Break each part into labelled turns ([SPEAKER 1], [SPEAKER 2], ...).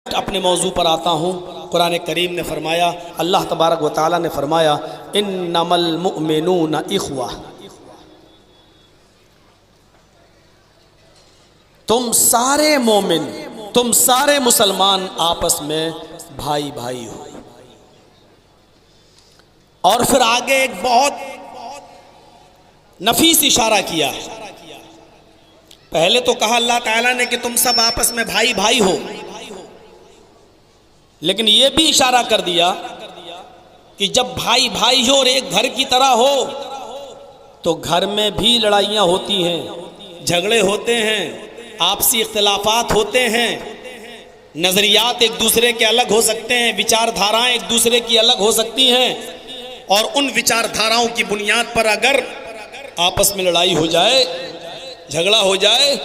[SPEAKER 1] اپنے موضوع پر آتا ہوں۔ قرآن کریم نے فرمایا، اللہ تبارک و تعالیٰ نے فرمایا انما المؤمنون اخوہ، تم سارے مومن، تم سارے مسلمان آپس میں بھائی بھائی ہو۔ اور پھر آگے ایک بہت نفیس اشارہ کیا ہے۔ پہلے تو کہا اللہ تعالیٰ نے کہ تم سب آپس میں بھائی بھائی ہو، لیکن یہ بھی اشارہ کر دیا کہ جب بھائی بھائی ہو اور ایک گھر کی طرح ہو تو گھر میں بھی لڑائیاں ہوتی ہیں، جھگڑے ہوتے ہیں، آپسی اختلافات ہوتے ہیں، نظریات ایک دوسرے کے الگ ہو سکتے ہیں، وچار دھارائیں ایک دوسرے کی الگ ہو سکتی ہیں، اور ان وچار دھاراؤں کی بنیاد پر اگر آپس میں لڑائی ہو جائے، جھگڑا ہو جائے،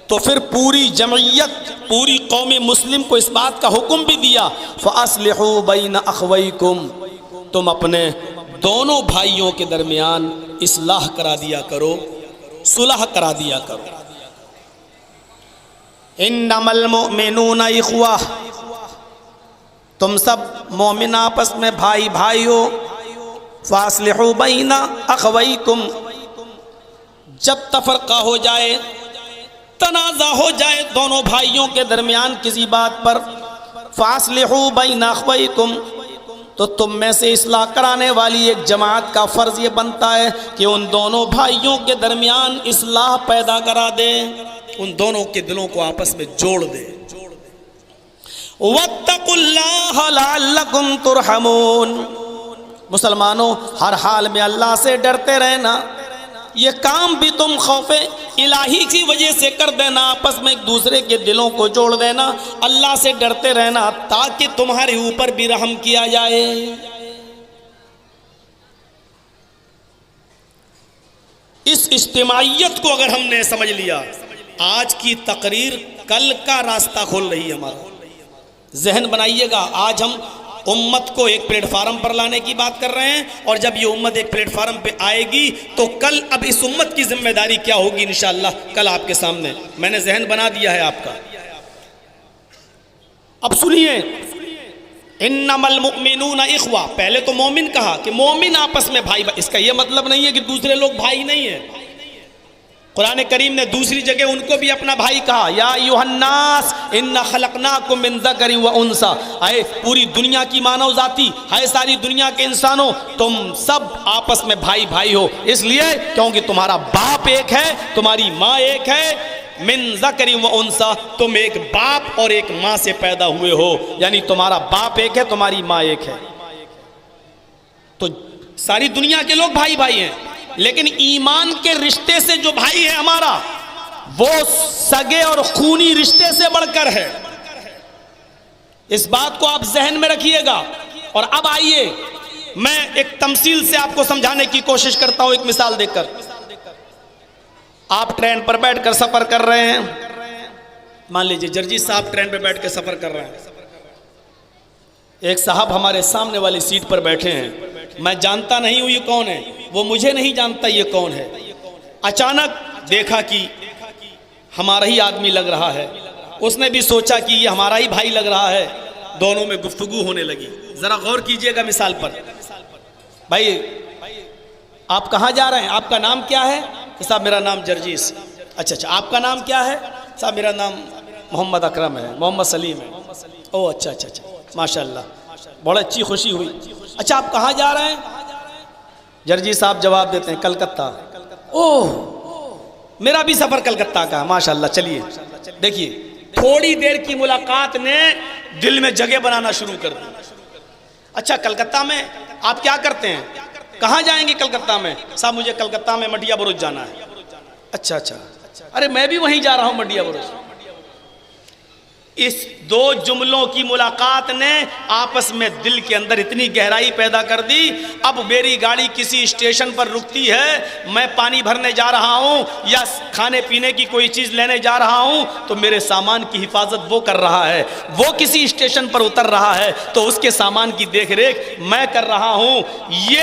[SPEAKER 1] تو پھر پوری جمعیت، پوری قوم مسلم کو اس بات کا حکم بھی دیا فَأَصْلِحُوا بَيْنَ أَخْوَيْكُمْ، تم اپنے دونوں بھائیوں کے درمیان اصلاح کرا دیا کرو، صلح کرا دیا کرو۔ انما المؤمنون اخوہ، تم سب مومن آپس میں بھائی بھائی ہو۔ فَأَصْلِحُوا بَيْنَ أَخْوَيْكُمْ، جب تفرقہ ہو جائے، تنازع ہو جائے دونوں بھائیوں کے درمیان کسی بات پر، فَأَصْلِحُوا بَيْنَ أَخْوَيْكُمْ، تو تم میں سے اصلاح کرانے والی ایک جماعت کا فرض یہ بنتا ہے کہ ان دونوں بھائیوں کے درمیان اصلاح پیدا کرا دے، ان دونوں کے دلوں کو آپس میں جوڑ دے۔ وَاتَّقُوا اللَّهَ لَعَلَّكُمْ تُرْحَمُونَ، مسلمانوں ہر حال میں اللہ سے ڈرتے رہنا۔ یہ کام بھی تم خوف الہی کی وجہ سے کر دینا، آپس میں ایک دوسرے کے دلوں کو جوڑ دینا، اللہ سے ڈرتے رہنا تاکہ تمہارے اوپر بھی رحم کیا جائے۔ اس اجتماعیت کو اگر ہم نے سمجھ لیا، آج کی تقریر کل کا راستہ کھول رہی ہے ہمارا۔ ذہن بنائیے گا، آج ہم امت کو ایک پلیٹ فارم پر لانے کی بات کر رہے ہیں، اور جب یہ امت ایک پلیٹ فارم پہ آئے گی تو کل اب اس امت کی ذمہ داری کیا ہوگی انشاءاللہ کل آپ کے سامنے میں نے ذہن بنا دیا ہے آپ کا۔ اب سنیے، انما المؤمنون اخوہ، پہلے تو مومن کہا کہ مومن آپس میں بھائی، اس کا یہ مطلب نہیں ہے کہ دوسرے لوگ بھائی نہیں ہیں۔ قرآن کریم نے دوسری جگہ ان کو بھی اپنا بھائی کہا، یا ایھا الناس انا خلقناکم من ذکر و انثی، اے پوری دنیا کی مانو ذاتی، ہے ساری دنیا کے انسانوں، تم سب آپس میں بھائی بھائی ہو، اس لیے کیونکہ تمہارا باپ ایک ہے، تمہاری ماں ایک ہے۔ من ذکر و انثی، تم ایک باپ اور ایک ماں سے پیدا ہوئے ہو، یعنی تمہارا باپ ایک ہے، تمہاری ماں ایک ہے، تو ساری دنیا کے لوگ بھائی بھائی ہیں۔ لیکن ایمان کے رشتے سے جو بھائی ہے ہمارا، وہ سگے اور خونی رشتے سے بڑھ کر ہے۔ اس بات کو آپ ذہن میں رکھیے گا۔ اور اب آئیے میں ایک تمثیل سے آپ کو سمجھانے کی کوشش کرتا ہوں، ایک مثال دے کر۔ آپ ٹرین پر بیٹھ کر سفر کر رہے ہیں، مان لیجئے جرجیت صاحب ٹرین پہ بیٹھ کے سفر کر رہے ہیں، ایک صاحب ہمارے سامنے والی سیٹ پر بیٹھے ہیں، میں جانتا نہیں ہوں یہ کون ہے، وہ مجھے نہیں جانتا یہ کون ہے۔ اچانک دیکھا کہ ہمارا ہی آدمی لگ رہا ہے، اس نے بھی سوچا کہ یہ ہمارا ہی بھائی لگ رہا ہے، دونوں میں گفتگو ہونے لگی۔ ذرا غور کیجئے گا مثال پر۔ بھائی آپ کہاں جا رہے ہیں؟ آپ کا نام کیا ہے؟ صاحب میرا نام جرجیس۔ اچھا آپ کا نام کیا ہے؟ صاحب میرا نام محمد اکرم ہے، محمد سلیم ہے۔ او اچھا ماشاءاللہ، بڑا اچھی خوشی ہوئی۔ اچھا آپ کہاں جا رہے ہیں؟ جرجی صاحب جواب دیتے ہیں کلکتہ۔ اوہ میرا بھی سفر کلکتہ کا ہے، ماشاءاللہ۔ چلیے دیکھیے، تھوڑی دیر کی ملاقات نے دل میں جگہ بنانا شروع کر دی۔ اچھا کلکتہ میں آپ کیا کرتے ہیں؟ کہاں جائیں گے کلکتہ میں؟ صاحب مجھے کلکتہ میں مٹیا برج جانا ہے۔ اچھا ارے میں بھی وہیں جا رہا ہوں، مٹیا برج۔ اس دو جملوں کی ملاقات نے آپس میں دل کے اندر اتنی گہرائی پیدا کر دی، اب میری گاڑی کسی اسٹیشن پر رکتی ہے، میں پانی بھرنے جا رہا ہوں یا کھانے پینے کی کوئی چیز لینے جا رہا ہوں، تو میرے سامان کی حفاظت وہ کر رہا ہے، وہ کسی اسٹیشن پر اتر رہا ہے تو اس کے سامان کی دیکھ ریکھ میں کر رہا ہوں۔ یہ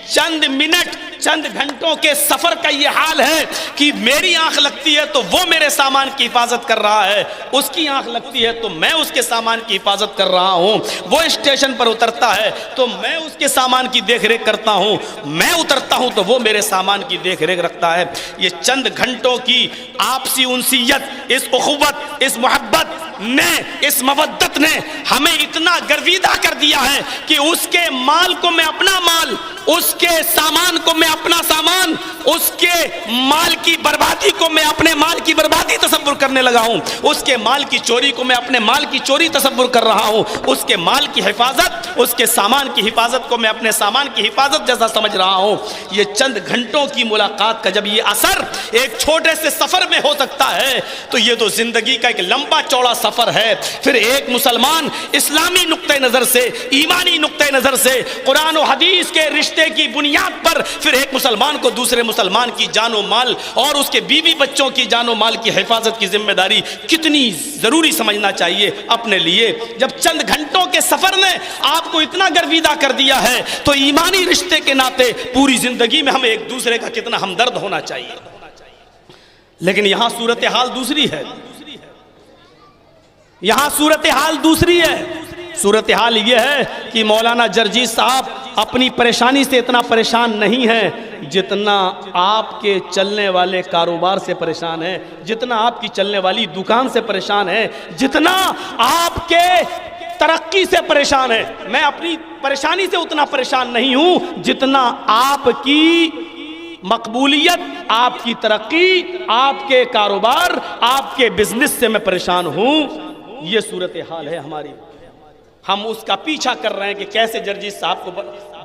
[SPEAKER 1] چند منٹ چند گھنٹوں کے سفر کا یہ حال ہے کہ میری آنکھ لگتی ہے تو وہ میرے سامان کی حفاظت کر رہا ہے، اس کی آنکھ لگتی ہے تو میں اس کے سامان کی حفاظت کر رہا ہوں، وہ اسٹیشن پر اترتا ہے تو میں اس کے سامان کی دیکھ ریکھ کرتا ہوں، میں اترتا ہوں تو وہ میرے سامان کی دیکھ ریکھ رکھتا ہے۔ یہ چند گھنٹوں کی آپسی انسیت، اس اخوت، اس محبت نے، اس مودت نے ہمیں اتنا گرویدہ کر دیا ہے کہ اس کے مال کو میں اپنا مال، اس کے سامان کو میں اپنا سامان، اس کے مال کی بربادی کو میں اپنے مال کی بربادی تصور کرنے لگا ہوں، اس کے مال کی چوری کو میں اپنے مال کی چوری تصور کر رہا ہوں، اس کے مال کی حفاظت، اس کے سامان کی حفاظت کو میں اپنے سامان کی حفاظت جیسا سمجھ رہا ہوں۔ یہ چند گھنٹوں کی ملاقات کا جب یہ اثر ایک چھوٹے سے سفر میں ہو سکتا ہے تو یہ تو زندگی کا ایک لمبا چوڑا سفر ہے۔ پھر ایک مسلمان اسلامی نقطہ نظر سے، ایمانی نقطہ نظر سے، قرآن و حدیث کے رشتے کی بنیاد پر پھر ایک مسلمان کو دوسرے مسلمان کی جان و مال اور اس کے بیوی بچوں کی جان و مال کی حفاظت کی ذمہ داری کتنی ضروری سمجھنا چاہیے اپنے لیے۔ جب چند گھنٹوں کے سفر نے آپ کو اتنا گرویدہ کر دیا ہے تو ایمانی رشتے کے ناطے پوری زندگی میں ہمیں ایک دوسرے کا کتنا ہمدرد ہونا چاہیے۔ لیکن یہاں صورتحال دوسری ہے، یہاں صورتحال دوسری ہے۔ صورتحال یہ ہے کہ مولانا جرجیت صاحب اپنی پریشانی سے اتنا پریشان نہیں ہیں جتنا آپ کے چلنے والے کاروبار سے پریشان ہے، جتنا آپ کی چلنے والی دکان سے پریشان ہے، جتنا آپ کے ترقی سے پریشان ہے۔ میں اپنی پریشانی سے اتنا پریشان نہیں ہوں جتنا آپ کی مقبولیت، آپ کی ترقی، آپ کے کاروبار، آپ کے بزنس سے میں پریشان ہوں۔ یہ صورتحال ہے ہماری۔ ہم اس کا پیچھا کر رہے ہیں کہ کیسے جرجیت صاحب کو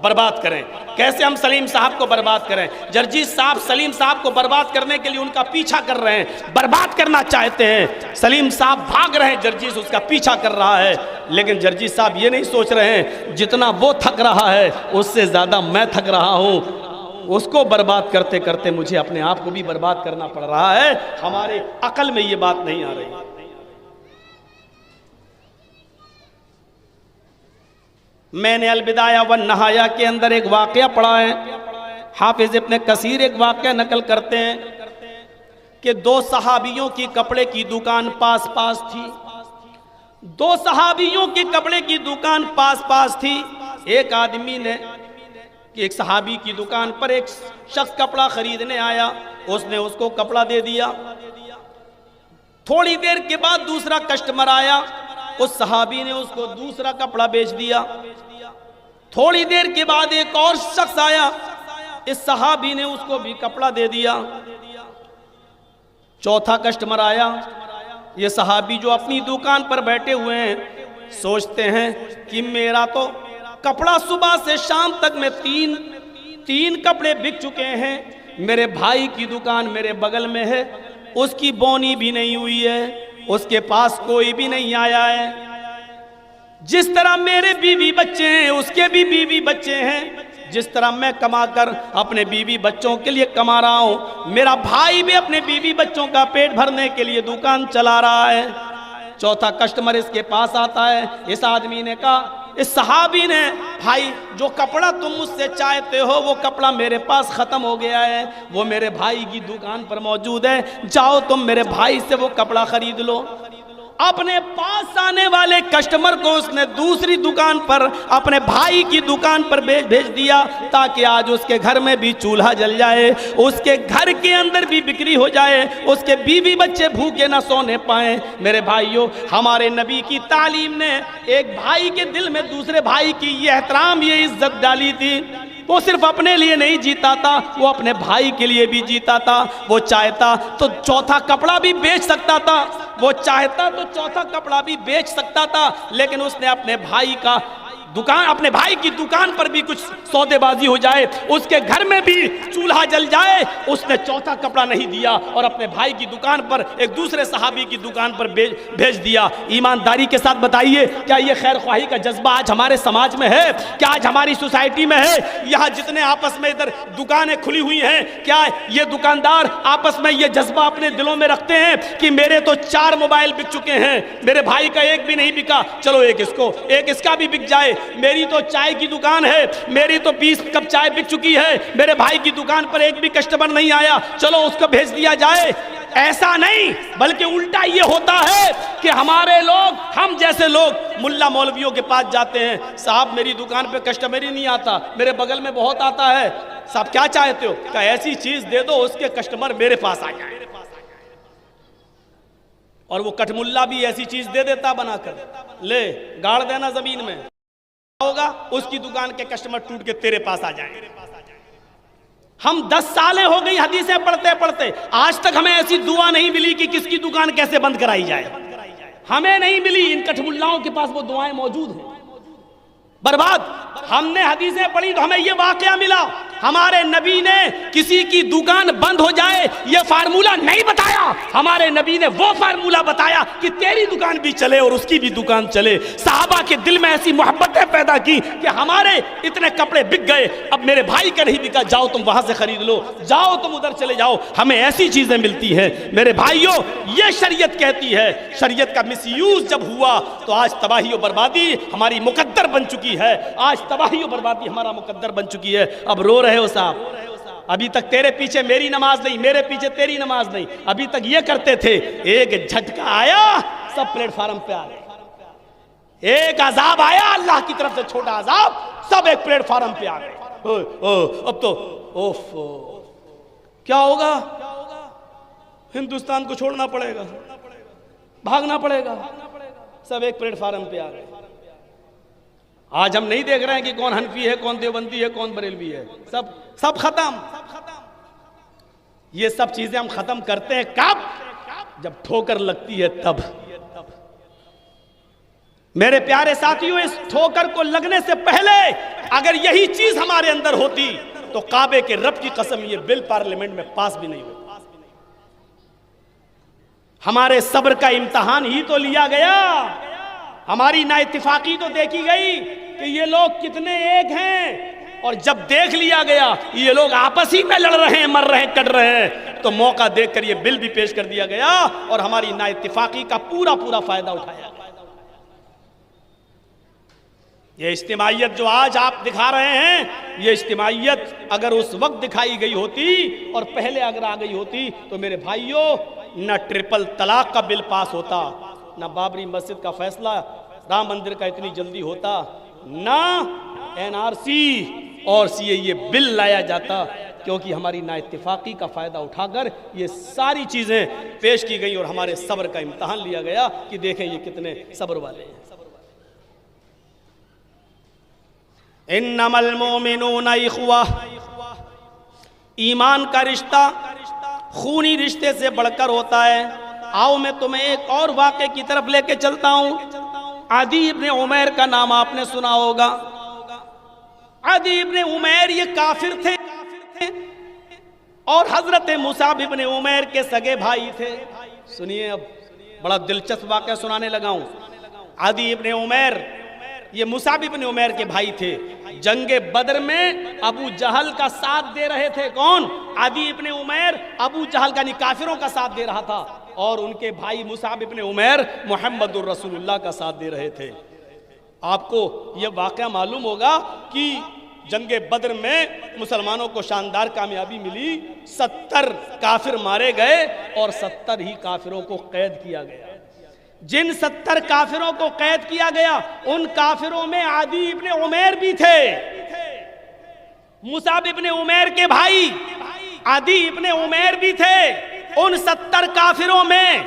[SPEAKER 1] برباد کریں، کیسے ہم سلیم صاحب کو برباد کریں۔ جرجیت صاحب سلیم صاحب کو برباد کرنے کے لیے ان کا پیچھا کر رہے ہیں، برباد کرنا چاہتے ہیں۔ سلیم صاحب بھاگ رہے ہیں، جرجیت اس کا پیچھا کر رہا ہے، لیکن جرجیت صاحب یہ نہیں سوچ رہے ہیں جتنا وہ تھک رہا ہے اس سے زیادہ میں تھک رہا ہوں۔ اس کو برباد کرتے کرتے مجھے اپنے آپ کو بھی برباد کرنا پڑ رہا ہے۔ ہمارے عقل میں یہ بات نہیں آ رہی۔ میں نے البدایہ والنہایہ کے اندر ایک واقعہ پڑھا ہے، حافظ ابن کثیر ایک واقعہ نقل کرتے ہیں کہ دو صحابیوں کی کپڑے کی دکان پاس پاس تھی، دو صحابیوں کی کپڑے کی دکان پاس پاس تھی۔ ایک آدمی نے کہ ایک صحابی کی دکان پر ایک شخص کپڑا خریدنے آیا، اس نے اس کو کپڑا دے دیا۔ تھوڑی دیر کے بعد دوسرا کسٹمر آیا، اس صحابی نے اس کو دوسرا کپڑا بیچ دیا۔ تھوڑی دیر کے بعد ایک اور شخص آیا، اس صحابی نے اس کو بھی کپڑا دے دیا۔ چوتھا کسٹمر آیا، یہ صحابی جو اپنی دکان پر بیٹھے ہوئے ہیں سوچتے ہیں کہ میرا تو کپڑا صبح سے شام تک میں تین کپڑے بک چکے ہیں، میرے بھائی کی دکان میرے بغل میں ہے، اس کی بونی بھی نہیں ہوئی ہے، اس کے پاس کوئی بھی نہیں آیا ہے۔ جس طرح میرے بیوی بچے ہیں اس کے بھی بیوی بچے ہیں، جس طرح میں کما کر اپنے بیوی بچوں کے لیے کما رہا ہوں، میرا بھائی بھی اپنے بیوی بچوں کا پیٹ بھرنے کے لیے دکان چلا رہا ہے۔ چوتھا کسٹمر اس کے پاس آتا ہے، اس آدمی نے کہا، اس صحابی نے، بھائی جو کپڑا تم مجھ سے چاہتے ہو وہ کپڑا میرے پاس ختم ہو گیا ہے، وہ میرے بھائی کی دکان پر موجود ہے، جاؤ تم میرے بھائی سے وہ کپڑا خرید لو۔ اپنے پاس آنے والے کسٹمر کو اس نے دوسری دکان پر اپنے بھائی کی دکان پر بھیج دیا تاکہ آج اس کے گھر میں بھی چولہا جل جائے، اس کے گھر کے اندر بھی بکری ہو جائے، اس کے بیوی بچے بھوکے نہ سونے پائیں۔ میرے بھائیوں، ہمارے نبی کی تعلیم نے ایک بھائی کے دل میں دوسرے بھائی کی یہ احترام، یہ عزت ڈالی تھی۔ وہ صرف اپنے لیے نہیں جیتا تھا، وہ اپنے بھائی کے لیے بھی جیتا تھا۔ وہ چاہتا تو چوتھا کپڑا بھی بیچ سکتا تھا، وہ چاہتا تو چوتھا کپڑا بھی بیچ سکتا تھا، لیکن اس نے اپنے بھائی کا دکان، اپنے بھائی کی دکان پر بھی کچھ سودے بازی ہو جائے، اس کے گھر میں بھی چولہا جل جائے، اس نے چوتھا کپڑا نہیں دیا اور اپنے بھائی کی دکان پر ایک دوسرے صحابی کی دکان پر بھیج دیا۔ ایمانداری کے ساتھ بتائیے، کیا یہ خیر خواہی کا جذبہ آج ہمارے سماج میں ہے؟ کیا آج ہماری سوسائٹی میں ہے؟ یہاں جتنے آپس میں ادھر دکانیں کھلی ہوئی ہیں، کیا یہ دکاندار آپس میں یہ جذبہ اپنے دلوں میں رکھتے ہیں کہ میرے تو 4 موبائل بک چکے ہیں، میرے بھائی کا ایک بھی نہیں بکا، چلو ایک اس کا بھی بک جائے، میری تو چائے کی دکان ہے، میری تو 20 کپ چائے بک چکی ہے، میرے بھائی کی دکان پر ایک بھی کسٹمر نہیں آیا، چلو اس کو بھیج دیا جائے۔ ایسا نہیں، بلکہ الٹا یہ ہوتا ہے کہ ہمارے لوگ، ہم جیسے لوگ ملا مولویوں کے پاس جاتے ہیں، صاحب میری دکان پہ کسٹمر ہی نہیں آتا، میرے بغل میں بہت آتا ہے، صاحب کیا چاہتے ہو؟ کہ ایسی چیز دے دو اس کے کسٹمر میرے پاس آ جائیں۔ اور وہ کٹ ملا بھی ایسی چیز دے دیتا بنا کر، لے گاڑ دینا زمین میں، ہوگا اس کی دکان کے کسٹمر ٹوٹ کے تیرے پاس آ جائیں۔ ہم 10 سالیں ہو گئی حدیثیں پڑھتے پڑھتے، آج تک ہمیں ایسی دعا نہیں ملی کہ کس کی دکان کیسے بند کرائی جائے، ہمیں نہیں ملی۔ ان کٹ ملاؤں کے پاس وہ دعائیں موجود ہیں۔ برباد۔ ہم نے حدیثیں پڑھی تو ہمیں یہ واقعہ ملا، ہمارے نبی نے کسی کی دکان بند ہو جائے یہ فارمولہ نہیں بتایا، ہمارے نبی نے وہ فارمولہ بتایا کہ تیری دکان بھی چلے اور اس کی بھی دکان چلے۔ صحابہ کے دل میں ایسی محبتیں پیدا کی کہ ہمارے اتنے کپڑے بک گئے، اب میرے بھائی کا نہیں بکا، جاؤ تم وہاں سے خرید لو، جاؤ تم ادھر چلے جاؤ، ہمیں ایسی چیزیں ملتی ہیں۔ میرے بھائیوں، یہ شریعت کہتی ہے، شریعت کا مس یوز جب ہوا تو آج تباہی و بربادی ہماری مقدر بن چکی ہے، آج تباہی و بربادی ہمارا مقدر بن چکی ہے۔ اب رو رہے ہو صاحب، ابھی تک تیرے پیچھے میری نماز نہیں، میرے پیچھے تیری نماز نہیں، ابھی تک یہ کرتے تھے، ایک جھٹکا آیا سب پلیٹ فارم پہ آ گئے، ایک عذاب آیا اللہ کی طرف سے چھوٹا عذاب، سب ایک پلیٹ فارم پہ آ گئے۔ اب تو کیا ہوگا؟ ہندوستان کو چھوڑنا پڑے گا، بھاگنا پڑے گا، سب ایک پلیٹ فارم پہ آ گئے۔ آج ہم نہیں دیکھ رہے ہیں کہ کون حنفی ہے، کون دیوبندی ہے، کون بریلوی ہے، سب ختم۔ یہ سب چیزیں ہم ختم کرتے ہیں کب؟ جب ٹھوکر لگتی ہے تب۔ میرے پیارے ساتھیوں، اس ٹھوکر کو لگنے سے پہلے اگر یہی چیز ہمارے اندر ہوتی تو کعبے کے رب کی قسم یہ بل پارلیمنٹ میں پاس بھی نہیں ہوتا۔ ہمارے صبر کا امتحان ہی تو لیا گیا، ہماری نا اتفاقی تو دیکھی گئی کہ یہ لوگ کتنے ایک ہیں، اور جب دیکھ لیا گیا یہ لوگ آپس ہی میں لڑ رہے ہیں، مر رہے ہیں، کٹ رہے ہیں، تو موقع دیکھ کر یہ بل بھی پیش کر دیا گیا اور ہماری نا اتفاقی کا پورا فائدہ اٹھایا گیا۔ یہ اجتماعیت جو آج آپ دکھا رہے ہیں، یہ اجتماعیت اگر اس وقت دکھائی گئی ہوتی اور پہلے اگر آ گئی ہوتی تو میرے بھائیوں، نہ ٹرپل طلاق کا بل پاس ہوتا، نہ بابری مسجد کا فیصلہ رام مندر کا اتنی جلدی ہوتا، نہ NRC اور CAA بل لایا جاتا، کیونکہ ہماری نا اتفاقی کا فائدہ اٹھا کر یہ ساری چیزیں پیش کی گئی اور ہمارے صبر کا امتحان لیا گیا کہ دیکھیں یہ کتنے صبر والے ہیں۔ انما المؤمنون اخوہ، ایمان کا رشتہ خونی رشتے سے بڑھ کر ہوتا ہے۔ آؤ میں تمہیں ایک اور واقعے کی طرف لے کے چلتا ہوں۔ عدی ابن عمیر کا نام آپ نے سنا ہوگا۔ عدی ابن عمیر یہ کافر تھے اور حضرت مصعب ابن عمیر کے سگے بھائی تھے۔ سنیے، اب بڑا دلچسپ واقعہ سنانے لگا ہوں۔ عدی ابن عمیر یہ مصعب ابن عمیر کے بھائی تھے، جنگ بدر میں ابو جہل کا ساتھ دے رہے تھے۔ کون؟ عدی ابن عمیر ابو جہل کا کافروں کا ساتھ دے رہا تھا، اور ان کے بھائی مصعب ابن عمیر محمد الرسول اللہ کا ساتھ دے رہے تھے۔ آپ کو یہ واقعہ معلوم ہوگا کہ جنگ بدر میں مسلمانوں کو شاندار کامیابی ملی، 70 کافر مارے گئے اور 70 ہی کافروں کو قید کیا گیا۔ جن 70 کافروں کو قید کیا گیا ان کافروں میں عدی ابن عمیر بھی تھے، مصعب ابن عمیر کے بھائی عدی ابن عمیر بھی تھے ان 70 کافروں میں۔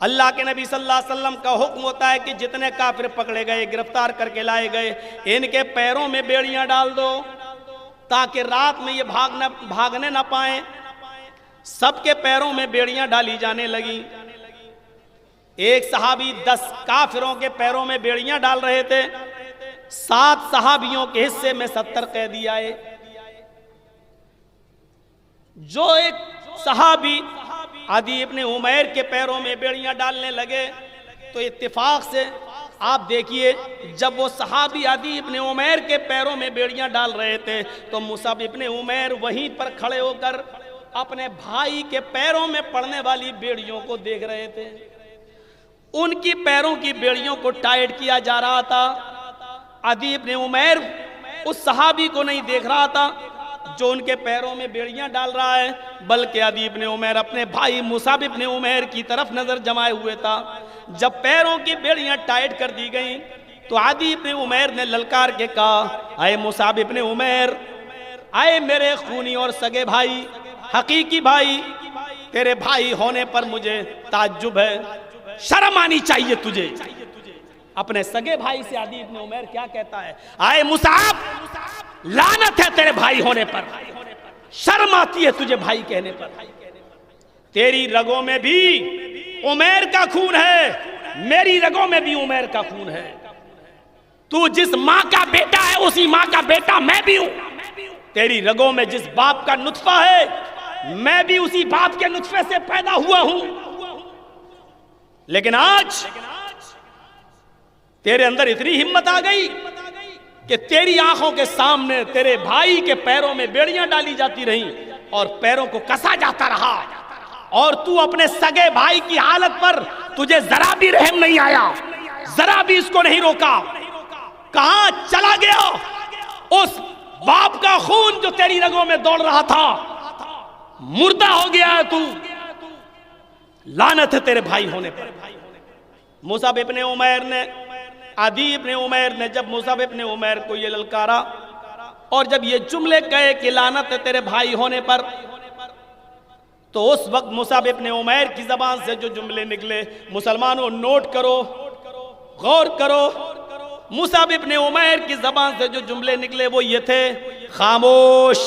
[SPEAKER 1] اللہ کے نبی صلی اللہ علیہ وسلم کا حکم ہوتا ہے کہ جتنے کافر پکڑے گئے، گرفتار کر کے لائے گئے، ان کے پیروں میں بیڑیاں ڈال دو تاکہ رات میں یہ بھاگنے نہ پائیں۔ سب کے پیروں میں بیڑیاں ڈالی جانے لگیں۔ ایک صحابی 10 کافروں کے پیروں میں بیڑیاں ڈال رہے تھے، 7 صحابیوں کے حصے میں 70 قیدی آئے۔ جو ایک صحابی عدی ابن عمیر کے پیروں میں بیڑیاں ڈالنے لگے تو اتفاق سے آپ دیکھیے، جب وہ صحابی عدی ابن عمیر کے پیروں میں بیڑیاں ڈال رہے تھے تو مصعب ابن عمیر وہیں پر کھڑے ہو کر اپنے بھائی کے پیروں میں پڑنے والی بیڑیوں کو دیکھ رہے تھے۔ ان کی پیروں کی بیڑیوں کو ٹائٹ کیا جا رہا تھا، عدی ابن عمیر اس صحابی کو نہیں دیکھ رہا تھا جو ان کے پیروں میں بیڑیاں ڈال رہا ہے، بلکہ عدی ابن عمیر اپنے بھائی مصعب ابن عمیر کی طرف نظر جمائے ہوئے تھا۔ جب پیروں کی بیڑیاں ٹائٹ کر دی گئیں تو عدی ابن عمیر نے للکار کے کہا، اے مصعب ابن عمیر، اے میرے خونی اور سگے بھائی، حقیقی بھائی، تیرے بھائی ہونے پر مجھے تعجب ہے، شرم آنی چاہیے تجھے۔ اپنے سگے بھائی سے عدی ابن عمیر کیا کہتا ہے، اے مصعب، لعنت ہے تیرے بھائی ہونے پر، شرم آتی ہے تجھے بھائی کہنے پر، تیری رگوں میں بھی عمیر کا خون ہے، میری رگوں میں بھی عمیر کا خون ہے، تو جس ماں کا بیٹا ہے اسی ماں کا بیٹا میں بھی ہوں، تیری رگوں میں جس باپ کا نطفہ ہے میں بھی اسی باپ کے نطفے سے پیدا ہوا ہوں، لیکن آج تیرے اندر اتنی ہمت آ گئی کہ تیری آنکھوں کے سامنے تیرے بھائی کے پیروں میں بیڑیاں ڈالی جاتی رہیں اور پیروں کو کسا جاتا رہا، اور تو اپنے سگے بھائی کی حالت پر تجھے ذرا بھی رحم نہیں آیا، ذرا بھی اس کو نہیں روکا، کہاں چلا گیا اس باپ کا خون جو تیری رگوں میں دوڑ رہا تھا، مردہ ہو گیا ہے تو، لعنت ہے تیرے بھائی ہونے پر۔ مصعب ابن عمیر نے، عدی ابن عمیر نے جب مصعب ابن عمیر کو یہ للکارا اور جب یہ جملے کہے کہ لعنت ہے تیرے بھائی ہونے پر، تو اس وقت مصعب ابن عمیر کی زبان سے جو جملے نکلے، مسلمانوں نوٹ کرو، غور کرو، مصعب ابن عمیر کی زبان سے جو جملے نکلے وہ یہ تھے، خاموش،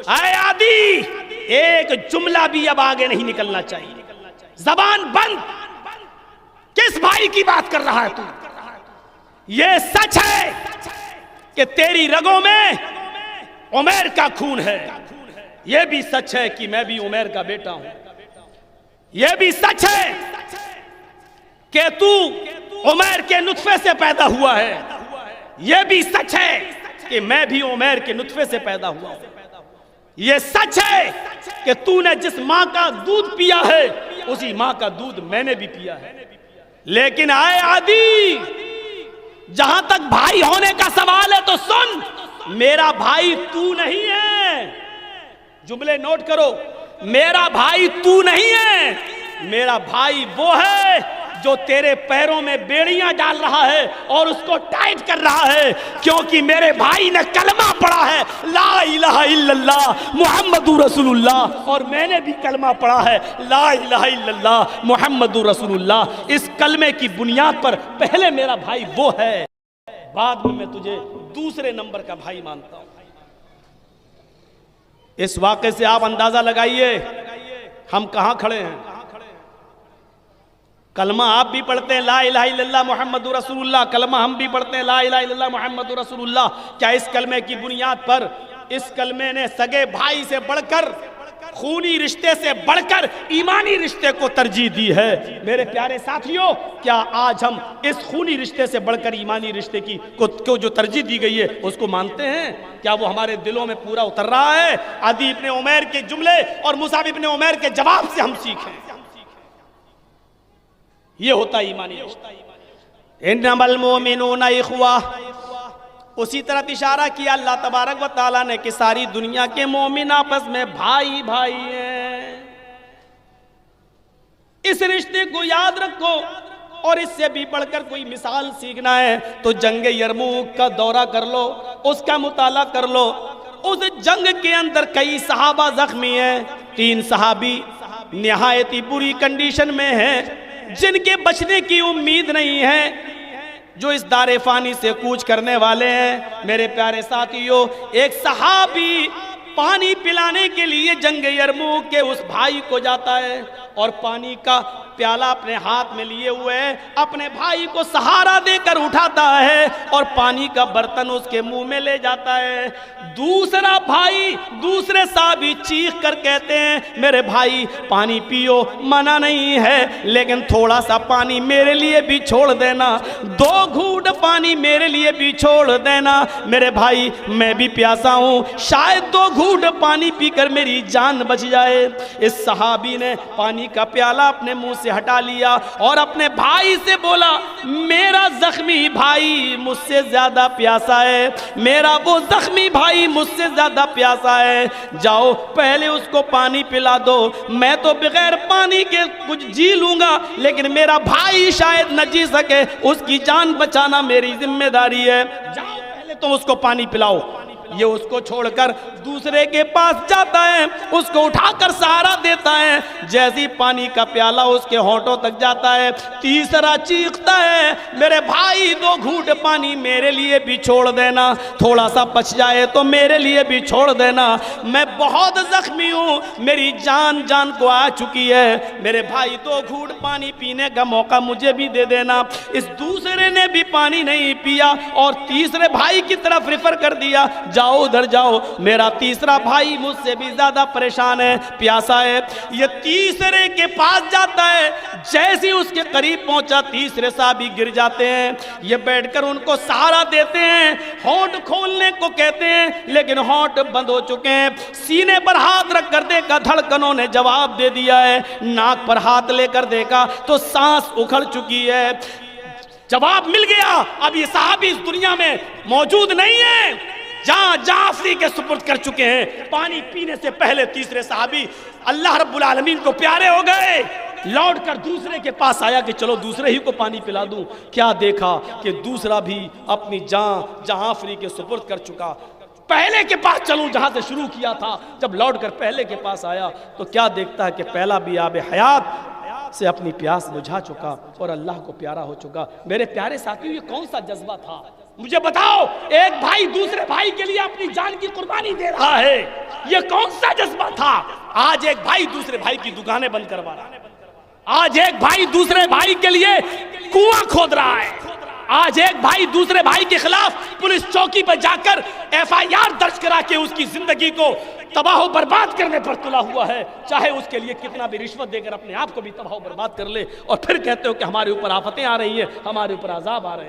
[SPEAKER 1] اے عدی، ایک جملہ بھی اب آگے نہیں نکلنا چاہیے، زبان بند، کس بھائی کی بات کر رہا ہے تو؟ یہ سچ ہے کہ تیری رگوں میں عمیر کا خون ہے، یہ بھی سچ ہے کہ میں بھی عمیر کا بیٹا ہوں، یہ بھی سچ ہے کہ تو عمیر کے نطفے سے پیدا ہوا ہے، یہ بھی سچ ہے کہ میں بھی عمیر کے نطفے سے پیدا ہوا ہوں، یہ سچ ہے کہ تو نے جس ماں کا دودھ پیا ہے اسی ماں کا دودھ میں نے بھی پیا ہے، لیکن اے عدی، جہاں تک بھائی ہونے کا سوال ہے تو سن، میرا بھائی تو نہیں ہے، جملے نوٹ کرو، میرا بھائی تو نہیں ہے، میرا بھائی وہ ہے جو تیرے پیروں میں بیڑیاں ڈال رہا ہے اور اس کو ٹائٹ کر رہا ہے، کیونکہ میرے بھائی نے کلمہ پڑھا ہے، لا الہ الا اللہ محمد رسول اللہ، اور میں نے بھی کلمہ پڑھا ہے، لا الہ الا اللہ محمد رسول اللہ۔ اس کلمے کی بنیاد پر پہلے میرا بھائی وہ ہے، بعد میں تجھے دوسرے نمبر کا بھائی مانتا ہوں۔ اس واقعے سے آپ اندازہ لگائیے ہم کہاں کھڑے ہیں۔ کلمہ آپ بھی پڑھتے ہیں لا الہ الا اللہ محمد رسول اللہ، کلمہ ہم بھی پڑھتے ہیں لا الہ الا اللہ محمد رسول اللہ۔ کیا اس کلمے کی بنیاد پر اس کلمے نے سگے بھائی سے بڑھ کر، خونی رشتے سے بڑھ کر ایمانی رشتے کو ترجیح دی ہے؟ میرے پیارے ساتھیوں، کیا آج ہم اس خونی رشتے سے بڑھ کر ایمانی رشتے کو جو ترجیح دی گئی ہے اس کو مانتے ہیں؟ کیا وہ ہمارے دلوں میں پورا اتر رہا ہے؟ عدی ابن عمیر کے جملے اور مصعب ابن عمیر کے جواب سے ہم سیکھیں، یہ ہوتا ہے ایمانی رشتہ۔ انما المؤمنون اخوہ، اسی طرح اشارہ کیا اللہ تبارک و تعالیٰ نے کہ ساری دنیا کے مومن آپس میں بھائی بھائی ہیں، اس رشتے کو یاد رکھو۔ اور اس سے بھی بڑھ کر کوئی مثال سیکھنا ہے تو جنگ یرموک کا دورہ کر لو، اس کا مطالعہ کر لو۔ اس جنگ کے اندر کئی صحابہ زخمی ہیں، 3 صحابی نہایت ہی بری کنڈیشن میں ہیں، جن کے بچنے کی امید نہیں ہے، جو اس دار فانی سے کوچ کرنے والے ہیں۔ میرے پیارے ساتھیوں، ایک صحابی پانی پلانے کے لیے جنگ یرموک کے اس بھائی کو جاتا ہے اور پانی کا پیالہ اپنے ہاتھ میں لیے ہوئے اپنے بھائی کو سہارا دے کر اٹھاتا ہے اور پانی کا برتن اس کے منہ میں لے جاتا ہے۔ دوسرا بھائی، دوسرے صحابی چیخ کر کہتے ہیں، میرے بھائی پانی پیو، منع نہیں ہے، لیکن تھوڑا سا پانی میرے لیے بھی چھوڑ دینا، 2 گھونٹ پانی میرے لیے بھی چھوڑ دینا، میرے بھائی میں بھی پیاسا ہوں، شاید 2 گھونٹ پانی پی کر میری جان بچ جائے۔ اس صحابی نے پانی کا پیالہ اپنے منہ سے ہٹا لیا اور اپنے بھائی سے بولا، میرا زخمی بھائی مجھ سے زیادہ پیاسا ہے، میرا وہ زخمی بھائی مجھ سے زیادہ پیاسا ہے، جاؤ پہلے اس کو پانی پلا دو، میں تو بغیر پانی کے کچھ جی لوں گا لیکن میرا بھائی شاید نہ جی سکے، اس کی جان بچانا میری ذمہ داری ہے، جاؤ پہلے تم اس کو پانی پلاؤ۔ یہ اس کو چھوڑ کر دوسرے کے پاس جاتا ہے، اس کو اٹھا کر سہارا دیتا ہے، جیسی پانی کا پیالہ اس کے ہونٹوں تک جاتا ہے، تیسرا چیختا ہے میرے بھائی 2 گھونٹ پانی میرے لیے بھی چھوڑ دینا، تھوڑا سا بچ جائے تو میرے لیے بھی چھوڑ دینا، میں بہت زخمی ہوں، میری جان کو آ چکی ہے، میرے بھائی 2 گھونٹ پانی پینے کا موقع مجھے بھی دے دینا۔ اس دوسرے نے بھی پانی نہیں پیا اور تیسرے بھائی کی طرف ریفر کر دیا، جاؤ ادھر جاؤ، میرا تیسرا بھائی مجھ سے بھی زیادہ پریشان ہے، پیاسا ہے۔ یہ تیسرے کے پاس جاتا ہے، جیسے اس کے قریب پہنچا تیسرے صحابی گر جاتے ہیں، یہ بیٹھ کر ان کو سہارا دیتے ہیں، ہونٹ کھولنے کو کہتے ہیں لیکن ہونٹ بند ہو چکے ہیں، سینے پر ہاتھ رکھ کر دیکھا دھڑکنوں نے جواب دے دیا ہے، ناک پر ہاتھ لے کر دیکھا تو سانس اکھڑ چکی ہے، جواب مل گیا، اب یہ صحابی اس دنیا میں موجود نہیں ہے، جعفری کے سپرد کر چکے ہیں۔ پانی پینے سے پہلے تیسرے صحابی اللہ رب العالمین کو پیارے ہو گئے، لوٹ کر دوسرے کے پاس آیا کہ چلو دوسرے ہی کو پانی پلا دوں، کیا دیکھا کہ دوسرا بھی اپنی جعفری کے سپرد کر چکا، پہلے کے پاس چلوں جہاں سے شروع کیا تھا، جب لوٹ کر پہلے کے پاس آیا تو کیا دیکھتا ہے کہ پہلا بھی آب حیات سے اپنی پیاس بجھا چکا اور اللہ کو پیارا ہو چکا۔ میرے پیارے ساتھیوں، یہ کون سا جذبہ تھا؟ مجھے بتاؤ، ایک بھائی دوسرے بھائی کے لیے اپنی جان کی قربانی دے رہا ہے، یہ کون سا جذبہ تھا؟ آج ایک بھائی دوسرے بھائی کی دکانیں بند کروا رہا ہے، آج ایک بھائی دوسرے بھائی کے لیے کنواں کھود رہا ہے، آج ایک بھائی دوسرے بھائی کے خلاف پولیس چوکی پر جا کر FIR درج کرا کے اس کی زندگی کو تباہ و برباد کرنے پر تلا ہوا ہے، چاہے اس کے لیے کتنا بھی رشوت دے کر اپنے آپ کو بھی تباہ و برباد کر لے، اور پھر کہتے ہو کہ ہمارے اوپر آفتیں آ رہی ہیں، ہمارے اوپر عذاب آ رہے ہیں۔